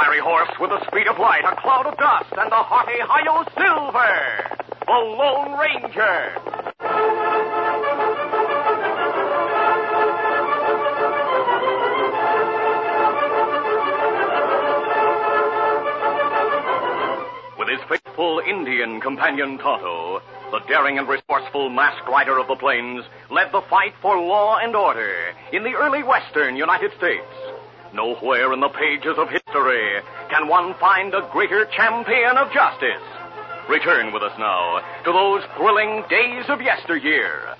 fiery horse with the speed of light, a cloud of dust, and the hearty hi-yo silver, the Lone Ranger. With his faithful Indian companion Tonto, the daring and resourceful masked rider of the plains led the fight for law and order in the early western United States. Nowhere in the pages of history can one find a greater champion of justice. Return with us now to those thrilling days of yesteryear.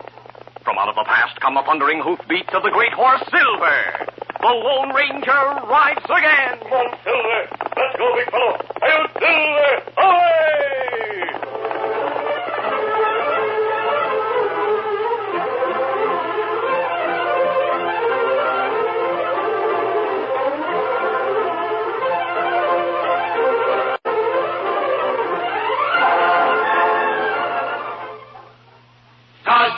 From out of the past come the thundering hoofbeats of the great horse Silver. The Lone Ranger rides again. Come on, Silver. Let's go, big fellow. Hail, Silver! Away!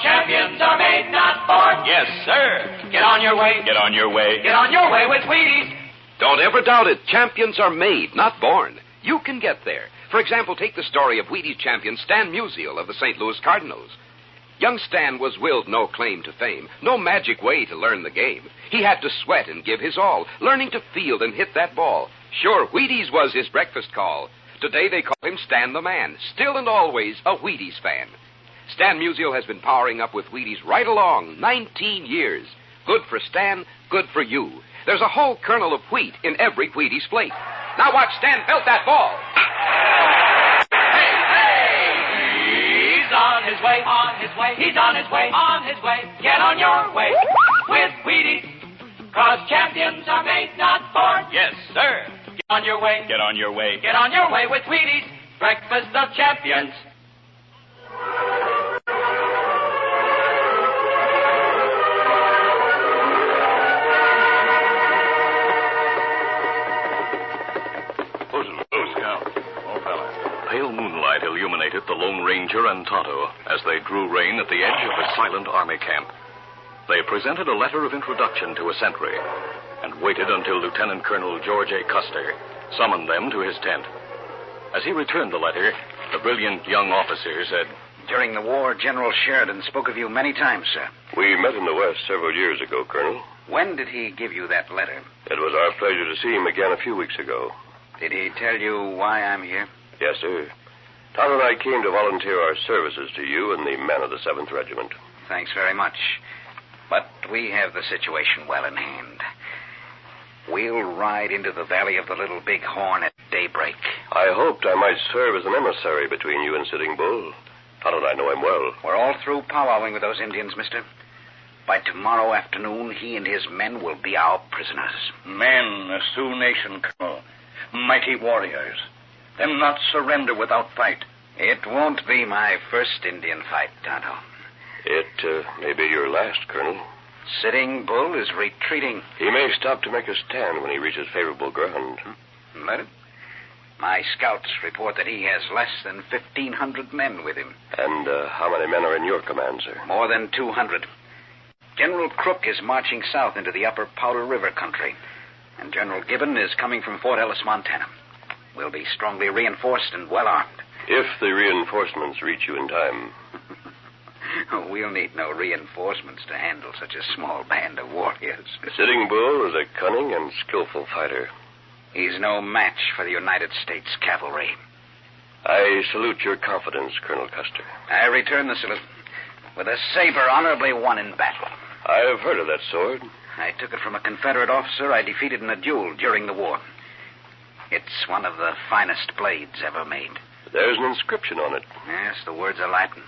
Champions are made, not born. Yes, sir. Get on your way. Get on your way. Get on your way with Wheaties. Don't ever doubt it. Champions are made, not born. You can get there. For example, take the story of Wheaties champion Stan Musial of the St. Louis Cardinals. Young Stan was willed no claim to fame, no magic way to learn the game. He had to sweat and give his all, learning to field and hit that ball. Sure, Wheaties was his breakfast call. Today they call him Stan the Man, still and always a Wheaties fan. Stan Musial has been powering up with Wheaties right along, 19 years. Good for Stan, good for you. There's a whole kernel of wheat in every Wheaties plate. Now watch Stan belt that ball. Hey, hey! He's on his way, on his way. He's on his way, on his way. Get on your way with Wheaties. 'Cause champions are made, not born. Yes, sir. Get on your way. Get on your way. Get on your way with Wheaties. Breakfast of champions. Pale moonlight illuminated the Lone Ranger and Tonto as they drew rein at the edge of a silent army camp. They presented a letter of introduction to a sentry and waited until Lieutenant Colonel George A. Custer summoned them to his tent. As he returned the letter, the brilliant young officer said, During the war, General Sheridan spoke of you many times, sir. We met in the West several years ago, Colonel. When did he give you that letter? It was our pleasure to see him again a few weeks ago. Did he tell you why I'm here? Yes, sir. Tom and I came to volunteer our services to you and the men of the 7th Regiment. Thanks very much. But we have the situation well in hand. We'll ride into the valley of the Little Big Horn at daybreak. I hoped I might serve as an emissary between you and Sitting Bull. Tom and I know him well. We're all through powwowing with those Indians, mister. By tomorrow afternoon, he and his men will be our prisoners. Men, a Sioux nation, Colonel. Mighty warriors. Them not surrender without fight. It won't be my first Indian fight, Tonto. It may be your last, Colonel. Sitting Bull is retreating. He may stop to make a stand when he reaches favorable ground. Let him. My scouts report that he has less than 1,500 men with him. And how many men are in your command, sir? More than 200. General Crook is marching south into the upper Powder River country. And General Gibbon is coming from Fort Ellis, Montana. We'll be strongly reinforced and well armed. If the reinforcements reach you in time. We'll need no reinforcements to handle such a small band of warriors. Sitting Bull is a cunning and skillful fighter. He's no match for the United States cavalry. I salute your confidence, Colonel Custer. I return the salute with a saber honorably won in battle. I've heard of that sword. I took it from a Confederate officer I defeated in a duel during the war. It's one of the finest blades ever made. There's an inscription on it. Yes, the words are Latin.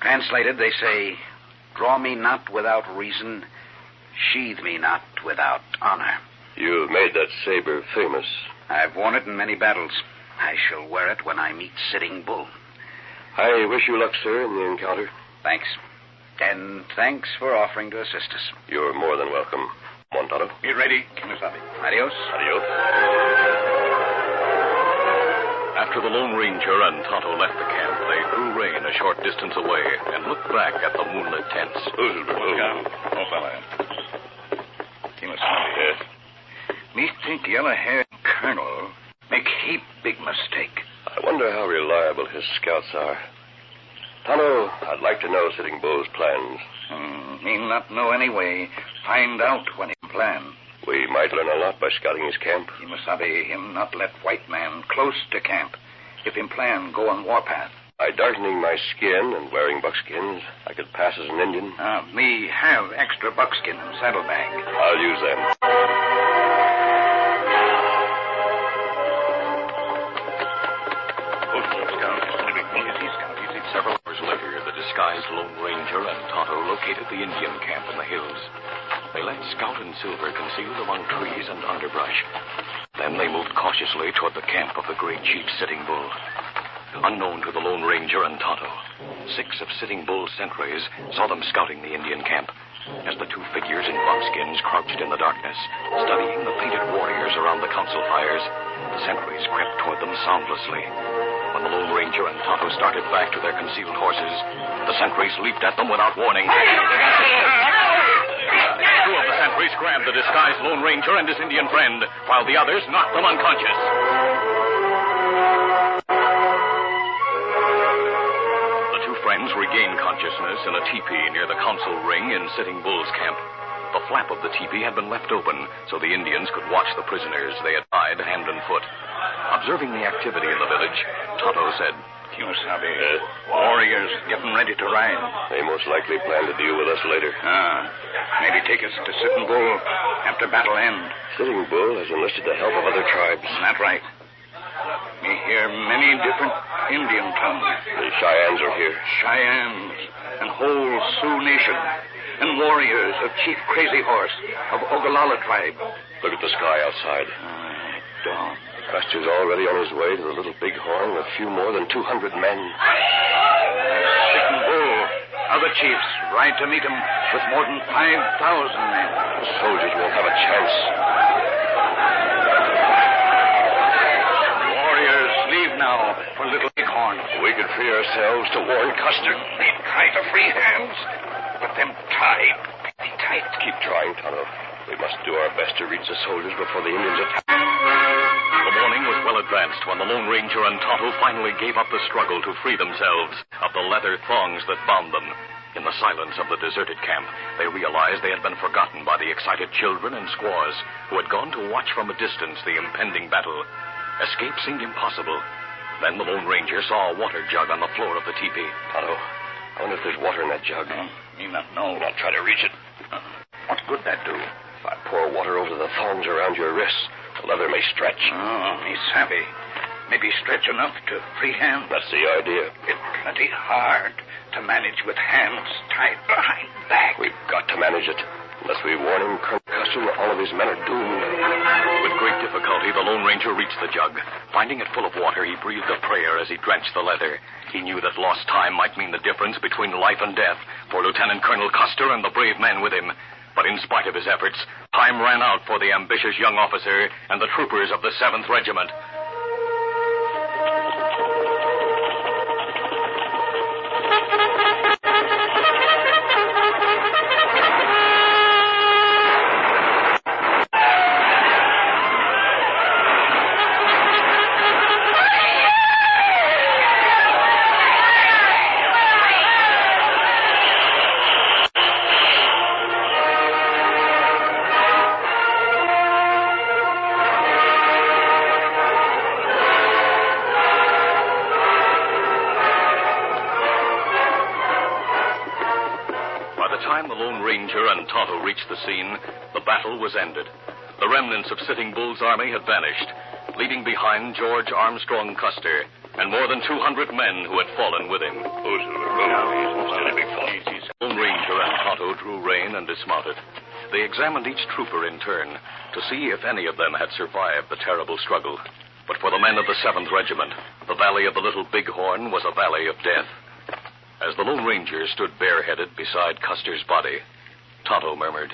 Translated, they say, "Draw me not without reason, sheathe me not without honor." You've made that saber famous. I've worn it in many battles. I shall wear it when I meet Sitting Bull. I wish you luck, sir, in the encounter. Thanks. And thanks for offering to assist us. You're more than welcome. Montano. Be ready, Kimasabi. Adios. Adios. After the Lone Ranger and Tonto left the camp, they drew rein a short distance away and looked back at the moonlit tents. Kimasabi. Yes. Me think yellow-haired colonel heap big mistake. I wonder how reliable his scouts are. Tonto, I'd like to know Sitting Bull's plans. Me not know anyway. Find out when he plan. We might learn a lot by scouting his camp. Kimasabi, him not let white man close to camp. If him plan go on warpath. By darkening my skin and wearing buckskins, I could pass as an Indian. Me have extra buckskin and saddlebag. I'll use them. Several hours later, the disguised Lone Ranger and Tonto located the Indian camp in the hills. They let Scout and Silver concealed among trees and underbrush. Then they moved cautiously toward the camp of the great chief Sitting Bull. Unknown to the Lone Ranger and Tonto, 6 of Sitting Bull's sentries saw them scouting the Indian camp as the 2 figures in buckskins crouched in the darkness, studying the painted warriors around the council fires. The sentries crept toward them soundlessly. When the Lone Ranger and Tonto started back to their concealed horses, the sentries leaped at them without warning. 2 of the sentries grabbed the disguised Lone Ranger and his Indian friend, while the others knocked them unconscious. The 2 friends regained consciousness in a teepee near the council ring in Sitting Bull's camp. The flap of the teepee had been left open so the Indians could watch the prisoners they had tied hand and foot. Observing the activity in the village, Tonto said, Kimasabi, warriors getting ready to ride. They most likely plan to deal with us later. Maybe take us to Sitting Bull after battle end. Sitting Bull has enlisted the help of other tribes. That's right. We hear many different Indian tongues. The Cheyennes are here. Cheyennes and whole Sioux Nation. And warriors of Chief Crazy Horse of Ogallala tribe. Look at the sky outside. Dawn. Custer's already on his way to the Little Bighorn with few more than 200 men. Sitting Bull, other chiefs ride to meet him with more than 5,000 men. The soldiers won't have a chance. Warriors leave now for Little Bighorn. We could free ourselves to warn Custer. They try to free hands, but them tied pretty tight. Keep trying, Tonto. We must do our best to reach the soldiers before the Indians attack. The morning was well advanced when the Lone Ranger and Tonto finally gave up the struggle to free themselves of the leather thongs that bound them. In the silence of the deserted camp, they realized they had been forgotten by the excited children and squaws who had gone to watch from a distance the impending battle. Escape seemed impossible. Then the Lone Ranger saw a water jug on the floor of the teepee. Tonto, I wonder if there's water in that jug. Me not know. I'll try to reach it. What good that do? If I pour water over the thongs around your wrists, the leather may stretch. Me savvy. Maybe stretch enough to free hands. That's the idea. It's plenty hard to manage with hands tied behind back. We've got to manage it. Unless we warn him, Colonel Custer, all of his men are doomed. With great difficulty, the Lone Ranger reached the jug. Finding it full of water, he breathed a prayer as he drenched the leather. He knew that lost time might mean the difference between life and death for Lieutenant Colonel Custer and the brave men with him. But in spite of his efforts, time ran out for the ambitious young officer and the troopers of the 7th Regiment. Tonto reached the scene, the battle was ended. The remnants of Sitting Bull's army had vanished, leaving behind George Armstrong Custer and more than 200 men who had fallen with him. Lone Ranger and Tonto drew rein and dismounted. They examined each trooper in turn to see if any of them had survived the terrible struggle. But for the men of the 7th Regiment, the valley of the Little Bighorn was a valley of death. As the Lone Ranger stood bareheaded beside Custer's body, Tonto murmured,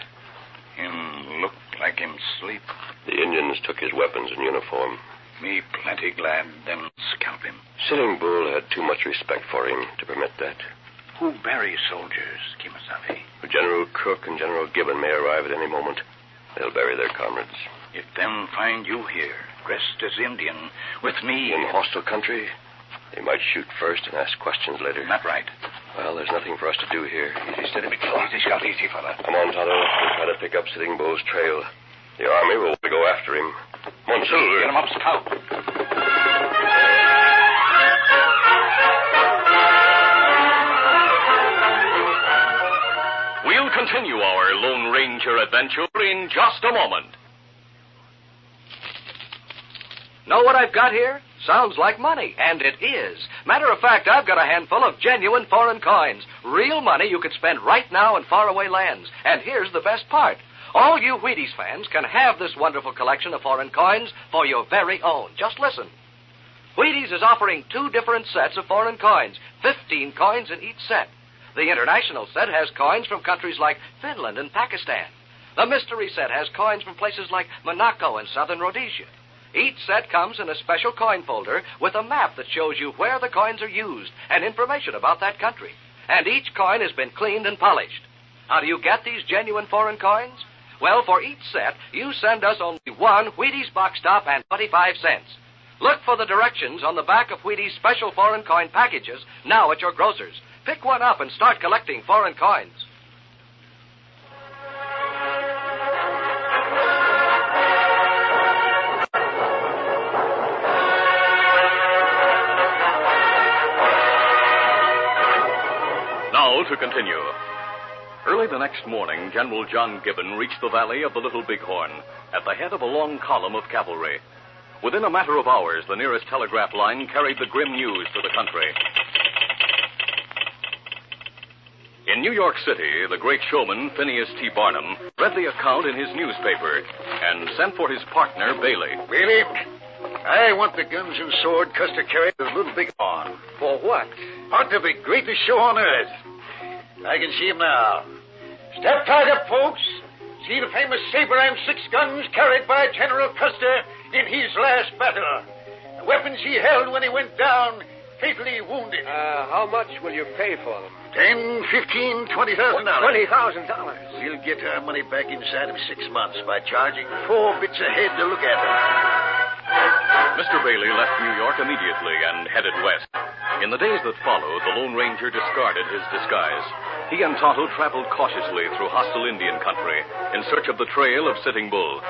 Him look like him sleep. The Indians took his weapons and uniform. Me plenty glad them scalp him. Sitting Bull had too much respect for him to permit that. Who bury soldiers, Kimasabi? General Crook and General Gibbon may arrive at any moment. They'll bury their comrades. If them find you here, dressed as Indian, with me. In hostile country, they might shoot first and ask questions later. Not right. Well, there's nothing for us to do here. Easy, steady, big Oh, easy, Scout, easy, fella. Come on, Tonto. We'll try to pick up Sitting Bull's trail. The army will go after him. Come on, Silver. Get him up, Scout. We'll continue our Lone Ranger adventure in just a moment. Know what I've got here? Sounds like money, and it is. Matter of fact, I've got a handful of genuine foreign coins. Real money you could spend right now in faraway lands. And here's the best part. All you Wheaties fans can have this wonderful collection of foreign coins for your very own. Just listen. Wheaties is offering 2 different sets of foreign coins, 15 coins in each set. The international set has coins from countries like Finland and Pakistan. The mystery set has coins from places like Monaco and southern Rhodesia. Each set comes in a special coin folder with a map that shows you where the coins are used and information about that country. And each coin has been cleaned and polished. How do you get these genuine foreign coins? Well, for each set, you send us only 1 Wheaties box top and 25 cents. Look for the directions on the back of Wheaties special foreign coin packages now at your grocer's. Pick one up and start collecting foreign coins. Now to continue. Early the next morning, General John Gibbon reached the valley of the Little Bighorn at the head of a long column of cavalry. Within a matter of hours, the nearest telegraph line carried the grim news to the country. In New York City, the great showman, Phineas T. Barnum, read the account in his newspaper and sent for his partner, Bailey. Bailey, I want the guns and sword Custer carried to Little Bighorn. For what? Ought to be greatest show on earth. I can see him now. Step tight up, folks. See the famous saber and 6 guns carried by General Custer in his last battle. The weapons he held when he went down, fatally wounded. How much will you pay for them? $10,000, $15,000, $20,000. $20,000. We'll get our money back inside of 6 months by charging 4 bits a head to look at them. Mr. Bailey left New York immediately and headed west. In the days that followed, the Lone Ranger discarded his disguise. He and Tonto traveled cautiously through hostile Indian country in search of the trail of Sitting Bull.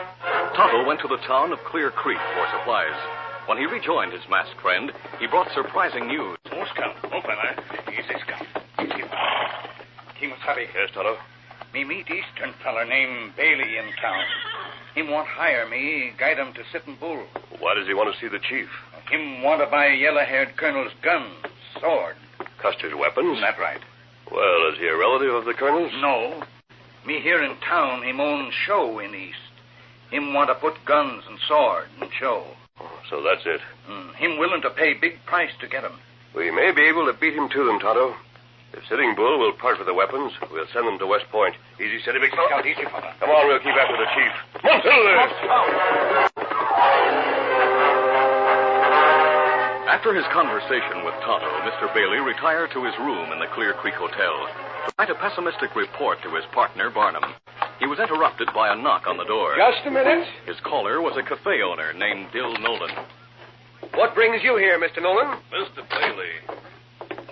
Tonto went to the town of Clear Creek for supplies. When he rejoined his masked friend, he brought surprising news. Oh, Scout. Oh, fella. Easy, Scout. Easy, fella. Kimasabi. Yes, Tonto? Me meet Eastern feller named Bailey in town. Him want hire me, guide him to Sitting Bull. Why does he want to see the chief? Him want to buy yellow-haired colonel's gun, sword. Custer's weapons? That right. Well, is he a relative of the colonel's? No. Me here in town, him own show in East. Him want to put guns and sword in show. Oh, so that's it. Him willing to pay big price to get 'em. We may be able to beat him to them, Tonto. If Sitting Bull will part with the weapons, we'll send them to West Point. Easy, steady, big fella. Scout, easy, fella. Come on, we'll keep after the chief. Come on, Silver! After his conversation with Tonto, Mr. Bailey retired to his room in the Clear Creek Hotel to write a pessimistic report to his partner, Barnum. He was interrupted by a knock on the door. Just a minute. His caller was a cafe owner named Dill Nolan. What brings you here, Mr. Nolan? Mr. Bailey,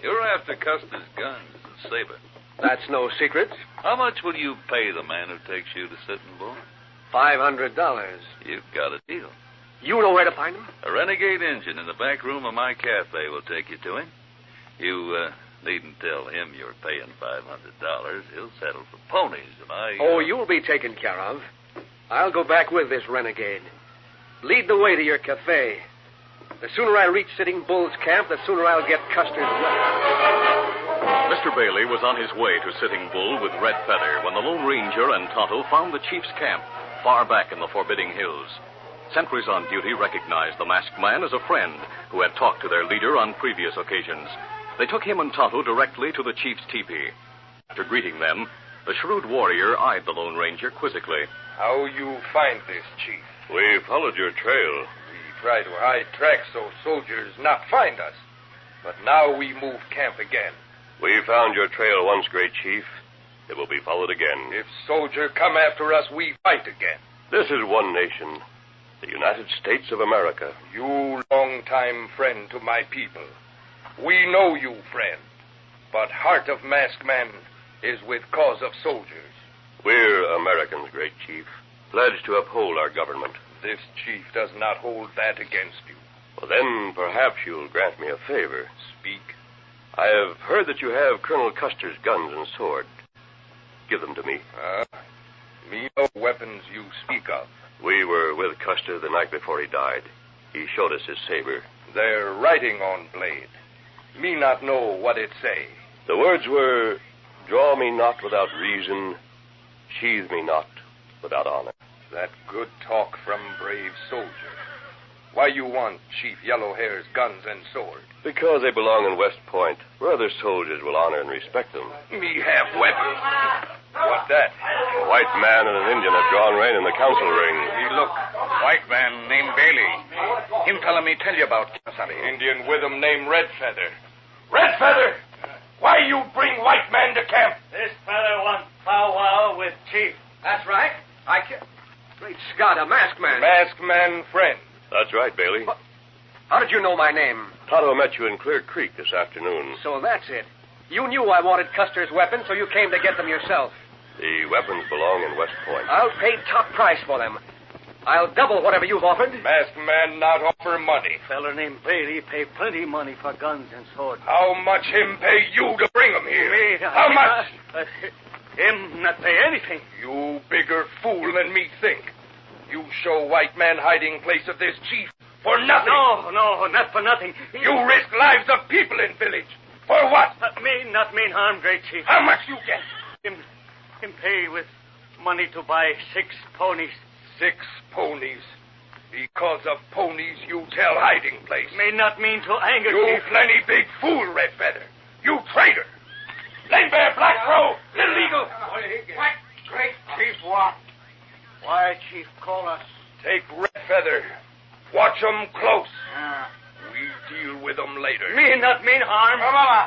you're after Custer's guns and saber. That's no secret. How much will you pay the man who takes you to Sitting Bull? $500. You've got a deal. You know where to find him? A renegade engine in the back room of my cafe will take you to him. You needn't tell him you're paying $500. He'll settle for ponies, and I... Oh, you'll be taken care of. I'll go back with this renegade. Lead the way to your cafe. The sooner I reach Sitting Bull's camp, the sooner I'll get Custer's weapon. Mr. Bailey was on his way to Sitting Bull with Red Feather when the Lone Ranger and Tonto found the chief's camp far back in the forbidding hills. Sentries on duty recognized the masked man as a friend who had talked to their leader on previous occasions. They took him and Tonto directly to the chief's teepee. After greeting them, the shrewd warrior eyed the Lone Ranger quizzically. How you find this, Chief? We followed your trail. We try to hide tracks so soldiers not find us. But now we move camp again. We found your trail once, great chief. It will be followed again. If soldier come after us, we fight again. This is one nation. The United States of America. You long-time friend to my people. We know you, friend. But heart of masked man is with cause of soldiers. We're Americans, great chief, pledged to uphold our government. This chief does not hold that against you. Well, then perhaps you'll grant me a favor. Speak. I have heard that you have Colonel Custer's guns and sword. Give them to me. Me no weapons you speak of. We were with Custer the night before he died. He showed us his saber. They're writing on blade. Me not know what it say. The words were, draw me not without reason, sheathe me not without honor. That good talk from brave soldier. Why you want Chief Yellowhair's guns and sword? Because they belong in West Point, where other soldiers will honor and respect them. Me have weapons. What that? A white man and an Indian have drawn rein in the council ring. Me look. White man named Bailey. Him telling me tell you about Cassady. Indian with him named Red Feather. Red Feather! Why you bring white man to camp? This fellow wants powwow with Chief. That's right. I can't... Great Scott, a masked man. Masked man friend. That's right, Bailey. How did you know my name? Tonto met you in Clear Creek this afternoon. So that's it. You knew I wanted Custer's weapons, so you came to get them yourself. The weapons belong in West Point. I'll pay top price for them. I'll double whatever you've offered. Masked man not offer money. Feller named Bailey pay plenty money for guns and swords. How much him pay you to bring him here? How much? Him not pay anything. You bigger fool than me think. You show white man hiding place of this chief for nothing. No, not for nothing. You risk lives of people in village. For what? Not mean harm, great chief. How much you get? Him pay with money to buy 6 ponies. 6 ponies. Because of ponies, you tell hiding place. May not mean to anger You Chief. plenty big fool, Red Feather. You traitor. Lay Bear, Black Crow, Little Eagle. What great chief what? Why, Chief, call us. Take Red Feather. Watch 'em close. We deal with 'em later. Me not mean harm.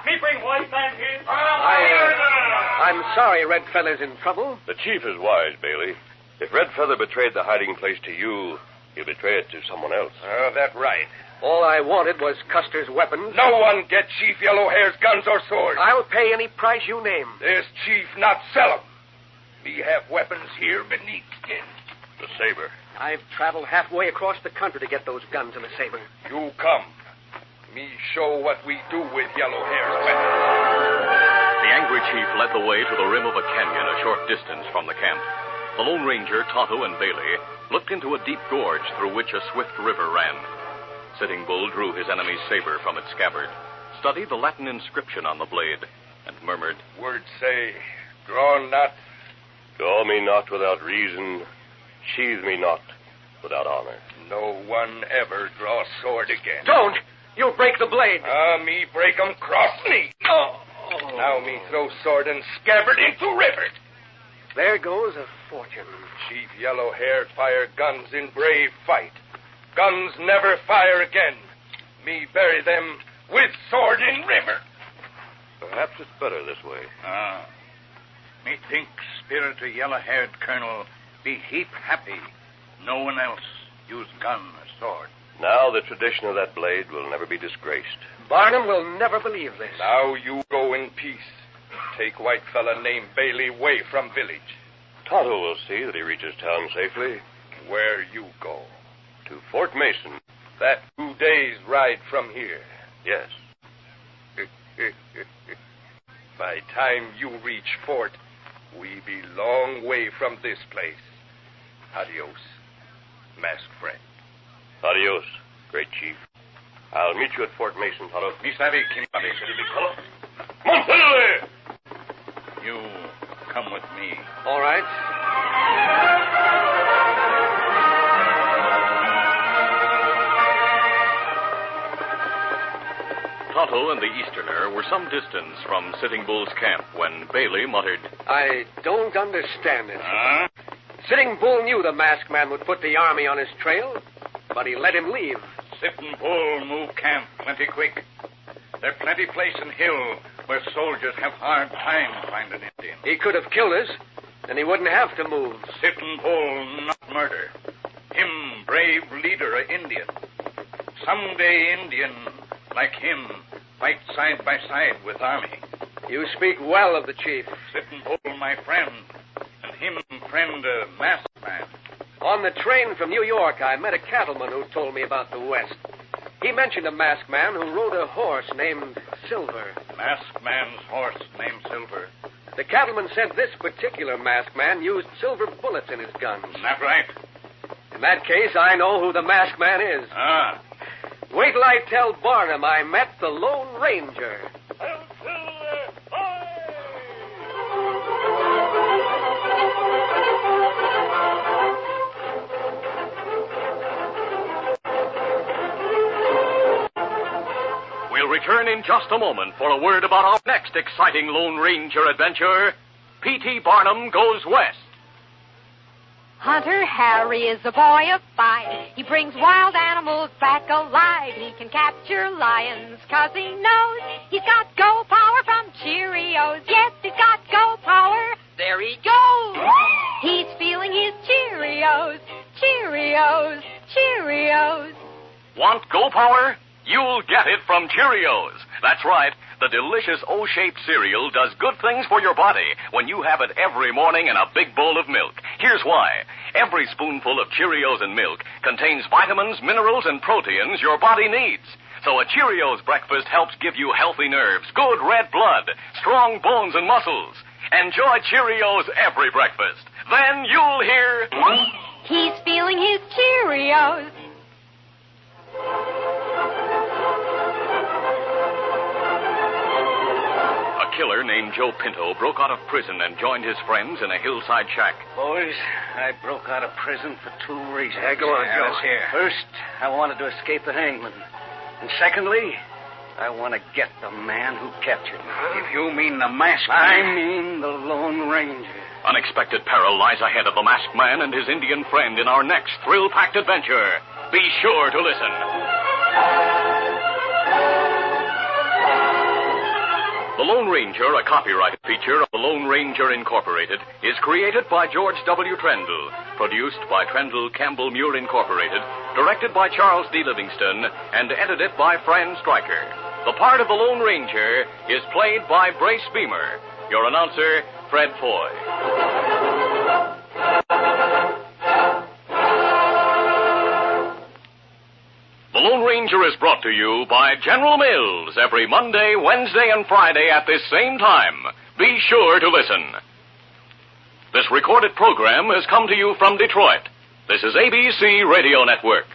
Me bring white man here. I'm sorry Red Feather's in trouble. The chief is wise, Bailey. If Red Feather betrayed the hiding place to you, he'll betray it to someone else. That's right. All I wanted was Custer's weapons. No one get Chief Yellowhair's guns or swords. I'll pay any price you name. This chief not sell 'em. We have weapons here beneath skin. The saber. I've traveled halfway across the country to get those guns and the saber. You come. Me show what we do with Yellowhair's weapons. The angry chief led the way to the rim of a canyon a short distance from the camp. The Lone Ranger, Tonto, and Bailey looked into a deep gorge through which a swift river ran. Sitting Bull drew his enemy's saber from its scabbard, studied the Latin inscription on the blade, and murmured, Words say, draw not. Draw me not without reason, sheathe me not without honor. No one ever draw sword again. Don't! You'll break the blade. Me break 'em cross knee. Oh. Now me throw sword and scabbard into river. There goes a fortune. Chief Yellowhair fire guns in brave fight. Guns never fire again. Me bury them with sword in river. Perhaps it's better this way. Me think spirit of yellow-haired colonel be heap happy. No one else use gun or sword. Now the tradition of that blade will never be disgraced. Barnum will never believe this. Now you go in peace. Take white fella named Bailey away from village. Tonto will see that he reaches town safely. Where you go? To Fort Mason. That 2 days' ride from here. Yes. By time you reach fort, we be long way from this place. Adios, masked friend. Adios, great chief. I'll meet you at Fort Mason, Tonto. Me savvy, Kinbody, should he be called? Montpelier! You come with me. All right. Tonto and the Easterner were some distance from Sitting Bull's camp when Bailey muttered, I don't understand it. Huh? Sitting Bull knew the masked man would put the army on his trail, but he let him leave. Sitting Bull move camp plenty quick. There plenty place in hill where soldiers have hard time finding Indian. He could have killed us, and he wouldn't have to move. Sitting Bull not murder. Him brave leader of Indian. Someday Indian, like him, fight side by side with army. You speak well of the chief. Sitting Bull, my friend, and him friend, masked man. On the train from New York, I met a cattleman who told me about the West. He mentioned a masked man who rode a horse named Silver. Masked man's horse named Silver. The cattleman said this particular masked man used silver bullets in his guns. That right? In that case, I know who the masked man is. Ah. Wait till I tell Barnum I met the Lone Ranger. We'll return in just a moment for a word about our next exciting Lone Ranger adventure. P.T. Barnum Goes West. Hunter Harry is a boy of 5. He brings wild animals back alive. He can capture lions 'cause he knows he's got go power from Cheerios. Yes, he's got go power. There he goes. He's feeling his Cheerios. Cheerios. Cheerios. Want Go Power? You'll get it from Cheerios. That's right. The delicious O-shaped cereal does good things for your body when you have it every morning in a big bowl of milk. Here's why. Every spoonful of Cheerios and milk contains vitamins, minerals, and proteins your body needs. So a Cheerios breakfast helps give you healthy nerves, good red blood, strong bones and muscles. Enjoy Cheerios every breakfast. Then you'll hear... He's feeling his Cheerios. A killer named Joe Pinto broke out of prison and joined his friends in a hillside shack. Boys, I broke out of prison for 2 reasons. Yeah, go on, Joe. Let's hear. First, I wanted to escape the hangman. And secondly, I want to get the man who captured me. If you mean the masked I man... mean the Lone Ranger. Unexpected peril lies ahead of the masked man and his Indian friend in our next thrill-packed adventure. Be sure to listen. The Lone Ranger, a copyrighted feature of the Lone Ranger Incorporated, is created by George W. Trendle, produced by Trendle Campbell Muir Incorporated, directed by Charles D. Livingston, and edited by Fran Stryker. The part of the Lone Ranger is played by Brace Beamer. Your announcer, Fred Foy. The Lone Ranger is brought to you by General Mills every Monday, Wednesday, and Friday at this same time. Be sure to listen. This recorded program has come to you from Detroit. This is ABC Radio Network.